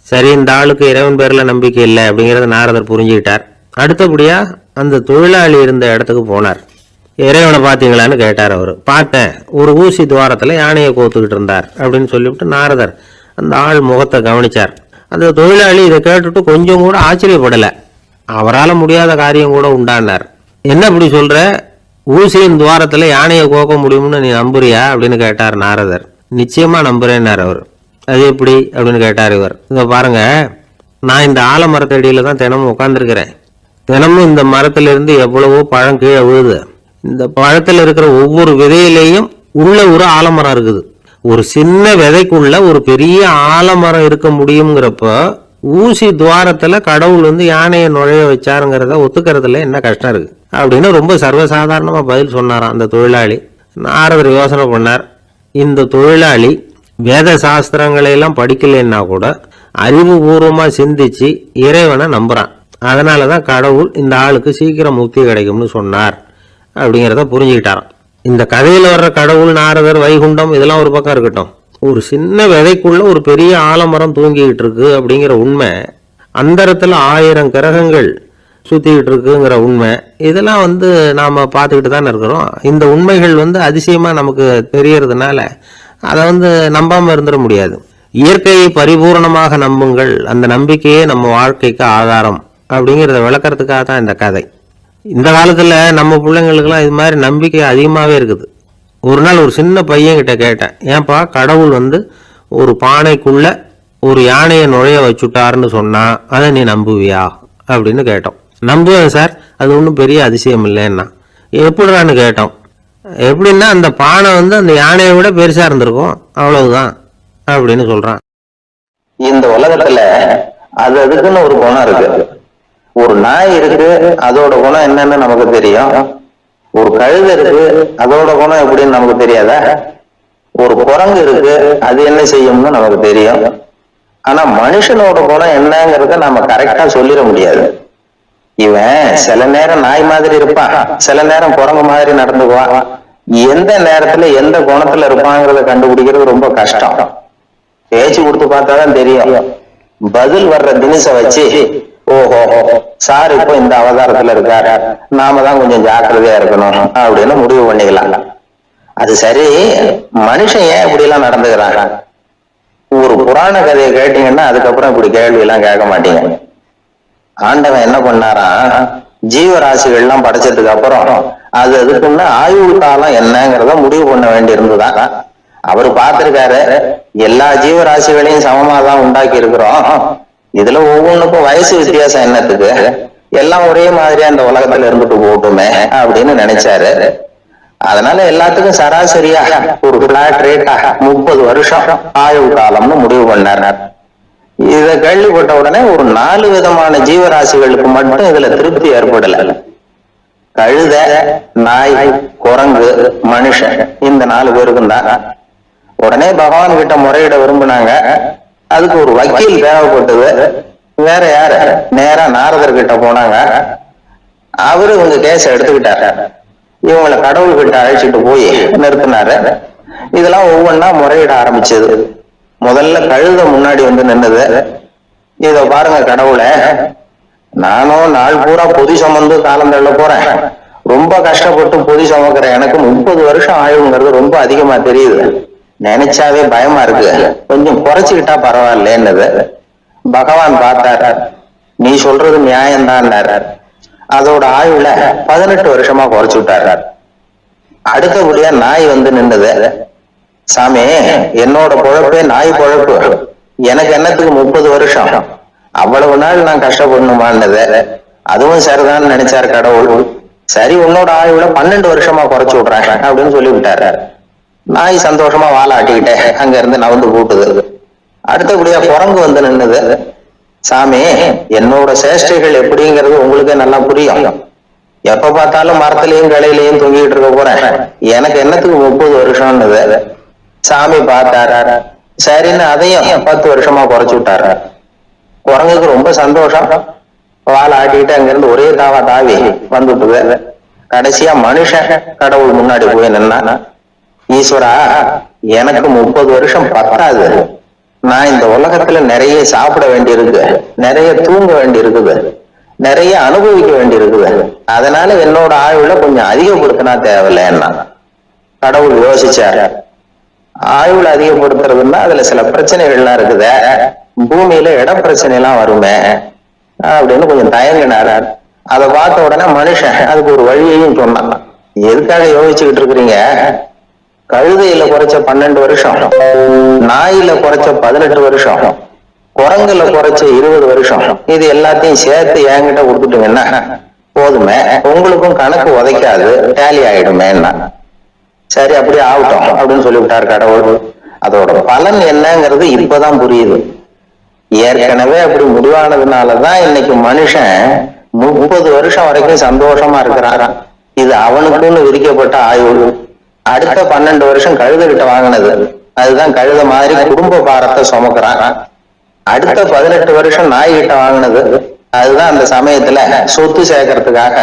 சரி, இந்த ஆளுக்கு இறைவன் பேர்ல நம்பிக்கை இல்லை அப்படிங்கறத நாரதர் புரிஞ்சுக்கிட்டார். அடுத்தபடியா அந்த தொழிலாளி இருந்த இடத்துக்கு போனார். இறைவனை பார்த்தீங்களான்னு கேட்டார் அவர். பார்த்தேன், ஒரு ஊசி துவாரத்தில் யானையை கோத்துக்கிட்டு இருந்தார் அப்படின்னு சொல்லிவிட்டு நாரதர் அந்த ஆள் முகத்தை கவனிச்சார். அந்த தொழிலாளி இதை கேட்டுட்டு கொஞ்சம் கூட ஆச்சரியப்படலை. அவரால் முடியாத காரியம் கூட உண்டானார். என்ன இப்படி சொல்ற, ஊசியின் துவாரத்தில் யானையை கோக்க முடியும்னு நீ நம்புறியா அப்படின்னு கேட்டார் நாரதர். நிச்சயமா நம்புறேன்னார் அவர். அது எப்படி அப்படின்னு கேட்டார் இவர். இதை பாருங்க, நான் இந்த ஆலமரத்தடியில தான் தினமும் உட்காந்துருக்கிறேன். தினமும் இந்த மரத்திலிருந்து எவ்வளவோ பழம் கீழே விழுது. இந்த பழத்தில் இருக்கிற ஒவ்வொரு விதையிலையும் உள்ள ஒரு ஆலமரம் இருக்குது. ஒரு சின்ன விதைக்குள்ள ஒரு பெரிய ஆலமரம் இருக்க முடியுங்கிறப்ப ஊசி துவாரத்துல கடவுள் வந்து யானையை நுழைய வச்சாருங்கிறத ஒத்துக்கிறதுல என்ன கஷ்டம் இருக்கு அப்படின்னு ரொம்ப சர்வசாதாரணமா பதில் சொன்னாராம் அந்த தொழிலாளி. நாரதர் யோசனை பண்ணார். இந்த தொழிலாளி வேத சாஸ்திரங்களை எல்லாம் படிக்கலைன்னா கூட அறிவுபூர்வமா சிந்திச்சு இறைவனை நம்புறான். அதனாலதான் கடவுள் இந்த ஆளுக்கு சீக்கிரம் முக்தி கிடைக்கும்னு சொன்னார் அப்படிங்கிறத புரிஞ்சுக்கிட்டாராம். இந்த கதையில வர்ற கடவுள், நாரதர், வைகுண்டம் இதெல்லாம் ஒரு பக்கம் இருக்கட்டும், ஒரு சின்ன விதைக்குள்ள ஒரு பெரிய ஆலமரம் தூங்கிக்கிட்டு இருக்கு அப்படிங்கிற உண்மை, அந்தரத்துல 1000 கிரகங்கள் சுத்திக்கிட்டு இருக்குங்கிற உண்மை, இதெல்லாம் வந்து நாம பார்த்துக்கிட்டு தானே இருக்கிறோம். இந்த உண்மைகள் வந்து அதிசயமா நமக்கு தெரியறதுனால அதை வந்து நம்பாம இருந்துட முடியாது. இயற்கையை பரிபூர்ணமாக நம்புங்கள், அந்த நம்பிக்கையே நம்ம வாழ்க்கைக்கு ஆதாரம் அப்படிங்கிறத விளக்கறதுக்காக தான் இந்த கதை. இந்த காலத்துல நம்ம பிள்ளைங்களுக்கெல்லாம் இது மாதிரி நம்பிக்கை அதிகமாகவே இருக்குது. ஒரு நாள் ஒரு சின்ன பையன்கிட்ட கேட்டேன், ஏன்பா கடவுள் வந்து ஒரு பானைக்குள்ள ஒரு யானையை நுழைய வச்சுட்டாருன்னு சொன்னா அதை நீ நம்புவியா அப்படின்னு கேட்டோம். நம்புவேன் சார், அது ஒன்றும் பெரிய அதிசயம் இல்லைன்னா. எப்படிறான்னு கேட்டோம். எப்படின்னா அந்த பானை வந்து அந்த யானையை விட பெருசா இருந்திருக்கும், அவ்வளவுதான் அப்படின்னு சொல்றான். இந்த உலகத்துல அது அதுக்குன்னு ஒரு குணம் இருக்கு. ஒரு நாய் இருக்கு, அதோட குணம் என்னன்னு நமக்கு தெரியும். ஒரு கழுதை இருக்கு, அதோட குணம் எப்படின்னு நமக்கு தெரியாதா? ஒரு குரங்கு இருக்கு, அது என்ன செய்யும்னு நமக்கு தெரியும். ஆனா மனுஷனோட குணம் என்னங்கிறத நம்ம கரெக்டா சொல்லிட முடியாது. இவன் சில நேரம் நாய் மாதிரி இருப்பான், சில நேரம் குரங்கு மாதிரி நடந்துக்குவான். எந்த நேரத்துல எந்த குணத்துல இருப்பாங்கிறத கண்டுபிடிக்கிறது ரொம்ப கஷ்டம். பேச்சு கொடுத்து பார்த்தாதான் தெரியும். பதில் வர்ற தினசை வச்சு ஓஹோ சார் இப்போ இந்த அவதாரத்துல இருக்காரு, நாம தான் கொஞ்சம் ஜாக்கிரதையா இருக்கணும் அப்படின்னு முடிவு பண்ணிக்கலாம். அது சரி, மனுஷன் ஏன் இப்படி எல்லாம் நடந்துக்கிறாங்க? ஒரு புராண கதையை கேட்டீங்கன்னா அதுக்கப்புறம் இப்படி கேள்வி எல்லாம் கேட்க மாட்டீங்க. ஆண்டவன் என்ன பண்ணாராம், ஜீவராசிகள் எல்லாம் படைச்சதுக்கு அப்புறம் அது அதுக்குன்னு ஆயுள் காலம் என்னங்கிறத முடிவு பண்ண வேண்டி இருந்துதான். அவரு பார்த்திருக்காரு, எல்லா ஜீவராசிகளையும் சமமாதான் உண்டாக்கி இருக்கிறோம், இதுல ஒவ்வொன்றுக்கும் வயசு வித்தியாசம் என்னத்துக்கு, எல்லாம் ஒரே மாதிரியா இந்த உலகத்துல இருந்துட்டு போட்டுமே அப்படின்னு நினைச்சாரு. அதனால எல்லாத்துக்கும் சராசரியா ஒரு பிளாட் ரேட்டா 30 வருஷம் ஆயுள் காலம்னு முடிவு பண்ணார். இத கேள்விப்பட்ட உடனே ஒரு 4 விதமான ஜீவராசிகளுக்கு மட்டும் இதுல திருப்தி ஏற்படல. கழுத, நாய், குரங்கு, மனுஷன், இந்த 4 பேருக்கும் தான். உடனே பகவான் கிட்ட முறையிட விரும்பினாங்க. அதுக்கு ஒரு வக்கீல் தேவைப்பட்டது. வேற யாரு, நேரா நாரதர் கிட்ட போனாங்க. அவரு இவங்க கேஸ எடுத்துக்கிட்டாரு. இவங்களை கடவுள் கிட்ட அழைச்சிட்டு போய் நிறுத்தினாரு. இதெல்லாம் ஒவ்வொன்னா முறையிட ஆரம்பிச்சது. முதல்ல கழுத முன்னாடி வந்து நின்னது. இத பாருங்க கடவுளை, நானும் நாள் பூரா பொதி சுமந்து காலம் தள்ள போறேன், ரொம்ப கஷ்டப்பட்டு பொதி சுமக்கிற எனக்கு 30 வருஷம் ஆயுங்கிறது ரொம்ப அதிகமா தெரியுது, நினைச்சாவே பயமா இருக்கு, கொஞ்சம் குறைச்சுக்கிட்டா பரவாயில்லன்னுது. பகவான் பார்த்தாரு, நீ சொல்றது நியாயம்தான். அதோட ஆயுள 18 வருஷமா குறைச்சு விட்டாரு. அடுத்தபடியா நாய் வந்து நின்னுது. சாமி, என்னோட பொழப்பே நாய் பொழப்பு, எனக்கு என்னத்துக்கு 30 வருஷம், அவ்வளவு நாள் நான் கஷ்டப்படணுமான்னது. அதுவும் சரிதான் நினைச்சாரு கடவுள். சரி, உன்னோட ஆயுள 12 வருஷமா குறைச்சு விடுறாங்க அப்படின்னு சொல்லி விட்டாரு. நாய் சந்தோஷமா வாழ ஆட்டிக்கிட்டே அங்க இருந்து நவந்து கூட்டுது. அடுத்தபடியா குரங்கு வந்து நின்னுது. சாமி, என்னோட சேஷ்டைகள் எப்படிங்கிறது உங்களுக்கே நல்லா புரியும், எப்ப பார்த்தாலும் மரத்திலையும் கிளையிலையும் தொங்கிட்டு இருக்க போறேன், எனக்கு என்னத்துக்கு 30 வருஷம்னுது. சாமி பார்த்தாரு. சரின்னு அதையும் 10 வருஷமா குறைச்சு விட்டாரு. குரங்குக்கு ரொம்ப சந்தோஷம், வாழ ஆட்டிக்கிட்டு அங்க இருந்து ஒரே தாவா தாவி வந்துட்டுது. கடைசியா மனுஷன் கடவுள் முன்னாடி போய் நின்னா, ஈஸ்வரா, எனக்கு 30 வருஷம் பத்தாது, நான் இந்த உலகத்துல நிறைய சாப்பிட வேண்டி இருக்கு, நிறைய தூங்க வேண்டி இருக்குது, நிறைய அனுபவிக்க வேண்டி இருக்குது. அதனால என்னோட ஆயுள கொஞ்சம் அதிகப்படுத்தினா தேவையில்லைன்னா கடவுள் யோசிச்சாரு. ஆயுள் அதிகப்படுத்துறதுன்னா அதுல சில பிரச்சனைகள்லாம் இருக்குது, பூமியில இட பிரச்சனை எல்லாம் வருமே அப்படின்னு கொஞ்சம் தயங்கினாரு. அதை பார்த்த உடனே மனுஷன் அதுக்கு ஒரு வழியையும் சொன்னான். எதுக்காக யோசிச்சுக்கிட்டு இருக்கிறீங்க? கழுதையில குறைச்ச 12 வருஷம், நாயில குறைச்ச 18 வருஷம், குரங்குல குறைச்ச 20 வருஷம், இது எல்லாத்தையும் சேர்த்து என்கிட்ட கொடுத்துட்டீங்கன்னா போதுமே, உங்களுக்கும் கணக்கு உதைக்காது, டேலி ஆயிடுமேன்னா. சரி அப்படி ஆகட்டும் அப்படின்னு சொல்லிவிட்டாரு கடவுள். அதோட பலன் என்னங்கிறது இப்பதான் புரியுது. ஏற்கனவே அப்படி முடிவானதுனாலதான் இன்னைக்கு மனுஷன் 30 வருஷம் வரைக்கும் சந்தோஷமா இருக்கிறாராம். இது அவனுக்குன்னு விதிக்கப்பட்ட ஆயுள். அடுத்த 12 வருஷம் கழுதைகிட்ட வாங்கினது, அதுதான் கழுத மாதிரி குடும்ப பாரத்தை சுமக்கிறான். அடுத்த 18 வருஷம் நாய்கிட்ட வாங்கினது, அதுதான் அந்த சமயத்துல சொத்து சேர்க்கறதுக்காக,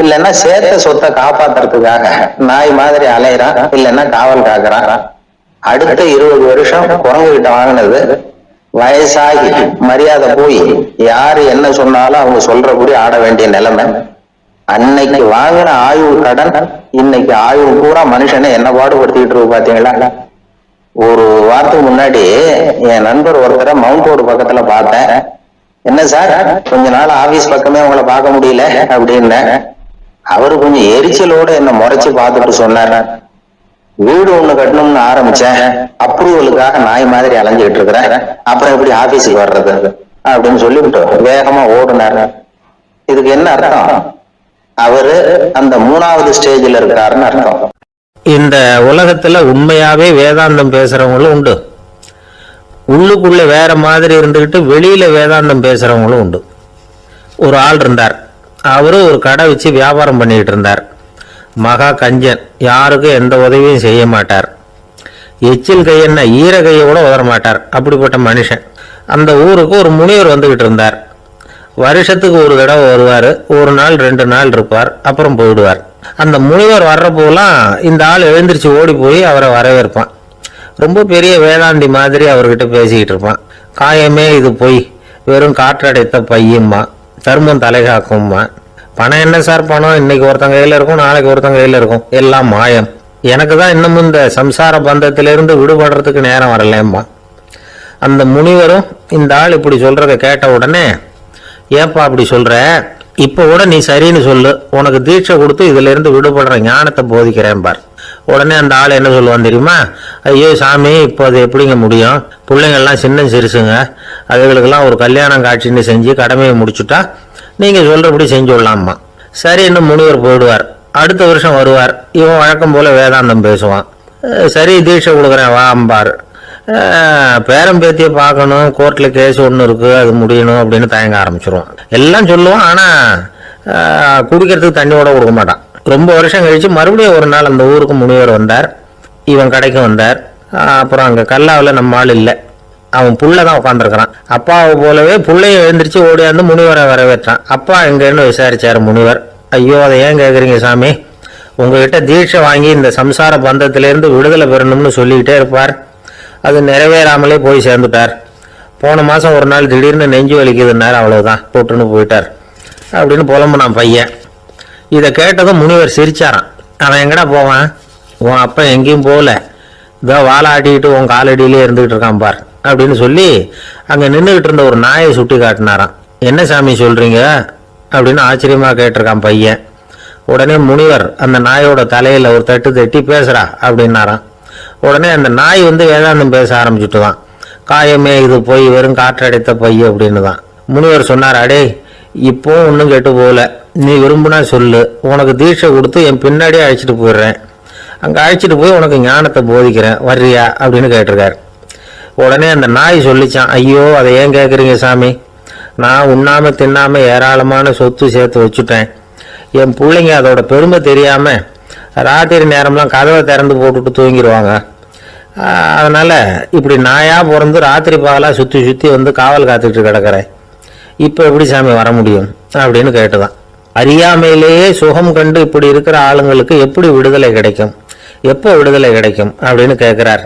இல்லைன்னா சேர்த்த சொத்தை காப்பாத்துறதுக்காக நாய் மாதிரி அலையறான், இல்லைன்னா காவல் காக்குறான். அடுத்த 20 வருஷம் குரங்கு கிட்ட வாங்கினது, வயசாகி மரியாதை போய் யாரு என்ன சொன்னாலும் அவங்க சொல்றபடி ஆட வேண்டிய நிலைமை. அன்னைக்கு வாங்கின ஆயுள் கடன் இன்னைக்கு ஆயுள் பூரா மனுஷனை என்ன பாடுபடுத்திக்கிட்டு இருக்கு பாத்தீங்களா? ஒரு வாரத்துக்கு முன்னாடி என் நண்பர் ஒருத்தரை மவுண்ட் ரோடு பக்கத்துல பார்த்தேன். என்ன சார் கொஞ்ச நாள் ஆபீஸ் பக்கமே உங்களை பார்க்க முடியல அப்படின்னு. அவரு கொஞ்சம் எரிச்சலோட என்ன முறைச்சு பார்த்துட்டு சொன்னார், வீடு ஒண்ணு கட்டணும்னு ஆரம்பிச்சேன், அப்ரூவலுக்காக நாய் மாதிரி அலைஞ்சுக்கிட்டு இருக்கிறேன், அப்புறம் எப்படி ஆபீஸுக்கு வர்றது அப்படின்னு சொல்லிவிட்டு வேகமா ஓடுனாரு. இதுக்கு என்ன அர்த்தம்? அவரு அந்த 3வது ஸ்டேஜ்ல இருக்காருன்னு அர்த்தம். இந்த உலகத்துல உண்மையாவே வேதாந்தம் பேசுறவங்களும் உண்டு, உள்ளுக்குள்ள வேற மாதிரி இருந்துகிட்டு வெளியில வேதாந்தம் பேசுறவங்களும் உண்டு. ஒரு ஆள் இருந்தார், அவரு ஒரு கடை வச்சு வியாபாரம் பண்ணிட்டு இருந்தார். மகா கஞ்சன், யாருக்கும் எந்த உதவியும் செய்ய மாட்டார். எச்சில் கையென்ன ஈர கையை கூட உதற மாட்டார், அப்படிப்பட்ட மனுஷன். அந்த ஊருக்கு ஒரு முனிவர் வந்துகிட்டு இருந்தார். வருஷத்துக்கு ஒரு தடவை வருவார், ஒரு நாள் 2 நாள் இருப்பார், அப்புறம் போயிடுவார். அந்த முனிவர் வர்றப்போலாம் இந்த ஆள் எழுந்திரிச்சு ஓடி போய் அவரை வரவேற்பான். ரொம்ப பெரிய வேதாந்தி மாதிரி அவர்கிட்ட பேசிக்கிட்டு இருப்பான். காயமே இது போய் வெறும் காற்றடைத்த பையம்மா, தர்மம் தலைகாக்கும்மா. பணம் என்ன சார் பணம், இன்னைக்கு ஒருத்தன் கையில் இருக்கும், நாளைக்கு ஒருத்தன் கையில் இருக்கும், எல்லாம் மாயம். எனக்கு தான் இன்னமும் இந்த சம்சார பந்தத்திலிருந்து விடுபடுறதுக்கு நேரம் வரலேம்மா. அந்த முனிவரும் இந்த ஆள் இப்படி சொல்றதை கேட்ட உடனே, ஏப்பா அப்படி சொல்ற, இப்போ கூட நீ சரின்னு சொல்லு, உனக்கு தீட்சை கொடுத்து இதுல இருந்து விடுபடுற ஞானத்தை போதிக்கிறேன் பார். உடனே அந்த ஆள் என்ன சொல்லுவான் தெரியுமா? ஐயோ சாமி, இப்போ அது எப்படிங்க முடியும், பிள்ளைங்கள்லாம் சின்ன சிறுசுங்க, அதுகளுக்கெல்லாம் ஒரு கல்யாணம் காட்சின்னு செஞ்சு கடமையை முடிச்சுட்டா நீங்க சொல்றபடி செஞ்சு விடலாமா. சரி, இன்னும் முனிவர் போயிடுவார். அடுத்த வருஷம் வருவார். இவன் வழக்கம் போல வேதாந்தம் பேசுவான். சரி தீட்சை கொடுக்குறேன் வா அம்பார். பேரம்பேத்தியை பார்க்கணும், கோர்ட்ல கேஸ் ஒன்று இருக்கு, அது முடியணும் அப்படின்னு தயங்க ஆரம்பிச்சிருவான். எல்லாம் சொல்லுவான், ஆனா குடிக்கிறதுக்கு தண்ணியோட கொடுக்க மாட்டான். ரொம்ப வருஷம் கழிச்சு மறுபடியும் ஒரு நாள் அந்த ஊருக்கு முனிவர் வந்தார். இவன் கடைக்கு வந்தார். அப்புறம் அங்கே கல்லாவில் நம்ம ஆள் இல்லை, அவன் புள்ள தான் உட்காந்துருக்கிறான். அப்பாவை போலவே புள்ளைய எழுந்திரிச்சு ஓடியாந்து முனிவரை வரவேற்றான். அப்பா எங்கன்னு விசாரிச்சாரு முனிவர். ஐயோ அதை ஏன் கேட்குறீங்க சாமி, உங்ககிட்ட தீட்சை வாங்கி இந்த சம்சார பந்தத்திலேருந்து விடுதலை பெறணும்னு சொல்லிக்கிட்டே இருப்பார், அது நிறைவேறாமலே போய் சேர்ந்துட்டார். போன மாதம் ஒரு நாள் திடீர்னு நெஞ்சு வலிக்குதுன்னார், அவ்வளோதான் போட்டுன்னு போயிட்டார் அப்படின்னு புலம்புனான் பையன். இதை கேட்டதும் முனிவர் சிரிச்சாரான். அவன் எங்கடா போவான், உன் அப்பா எங்கேயும் போகல, இதோ வாழை ஆட்டிக்கிட்டு உன் காலடியிலே இருந்துகிட்டு இருக்கான் பார் அப்படின்னு சொல்லி அங்கே நின்றுகிட்டு இருந்த ஒரு நாயை சுட்டி காட்டினாரான். என்ன சாமி சொல்றீங்க அப்படின்னு ஆச்சரியமா கேட்டிருக்கான் பையன். உடனே முனிவர் அந்த நாயோட தலையில ஒரு தட்டு தட்டி பேசுறா அப்படின்னாரான். உடனே அந்த நாய் வந்து வேதாந்தம் பேச ஆரம்பிச்சுட்டு தான், காயமே இது போய் வெறும் காற்றடைத்த பைய அப்படின்னு தான். முனிவர் சொன்னார், அடே இப்போ ஒன்றும் கெட்டு போகல, நீ விரும்புனா சொல்லு, உனக்கு தீட்சை கொடுத்து என் பின்னாடியே அழைச்சிட்டு போயிடுறேன், அங்கே அழைச்சிட்டு போய் உனக்கு ஞானத்தை போதிக்கிறேன், வர்றியா அப்படின்னு கேட்டிருக்காரு. உடனே அந்த நாய் சொல்லிச்சான், ஐயோ அதை ஏன் கேட்குறீங்க சாமி, நான் உண்ணாம தின்னாம ஏராளமான சொத்து சேர்த்து வச்சுட்டேன், என் பிள்ளைங்க அதோட பெருமை தெரியாம ராத்திரி நேரம்லாம் கதவை திறந்து போட்டுட்டு தூங்கிடுவாங்க, அதனால இப்படி நாயா பிறந்து ராத்திரி பகலாக சுற்றி சுற்றி வந்து காவல் காத்துட்டு கிடக்கிறேன், இப்போ எப்படி சாமி வர முடியும் அப்படின்னு கேட்டுதான். அறியாமையிலேயே சுகம் கண்டு இப்படி இருக்கிற ஆளுங்களுக்கு எப்படி விடுதலை கிடைக்கும், எப்போ விடுதலை கிடைக்கும் அப்படின்னு கேட்குறார்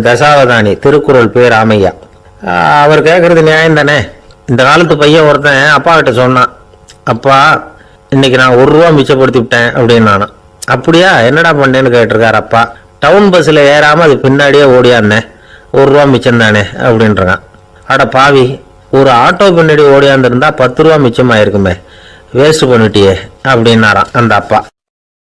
தசாவதானி, திருக்குறள் பேர் ராமையா. அவர் கேட்கறது நியாயம் தானே. இந்த காலத்து பையன் ஒருத்தன் அப்பா கிட்ட சொன்னான், அப்பா இன்னைக்கு நான் 1 ரூபா மிச்சப்படுத்தி விட்டேன் அப்படின்னு நானும். அப்படியா, என்னடா பண்ணேன்னு கேட்டிருக்காரு அப்பா. டவுன் பஸ்ஸில் ஏறாமல் அது பின்னாடியே ஓடியாந்தே, 1 ரூபா மிச்சம் தானே அப்படின்றான். அட பாவி, ஒரு ஆட்டோ பின்னாடி ஓடியாந்துருந்தா 10 ரூபா மிச்சமாயிருக்குமே, வேஸ்ட் பண்ணிட்டியே அப்படின்னாரான் அந்த அப்பா.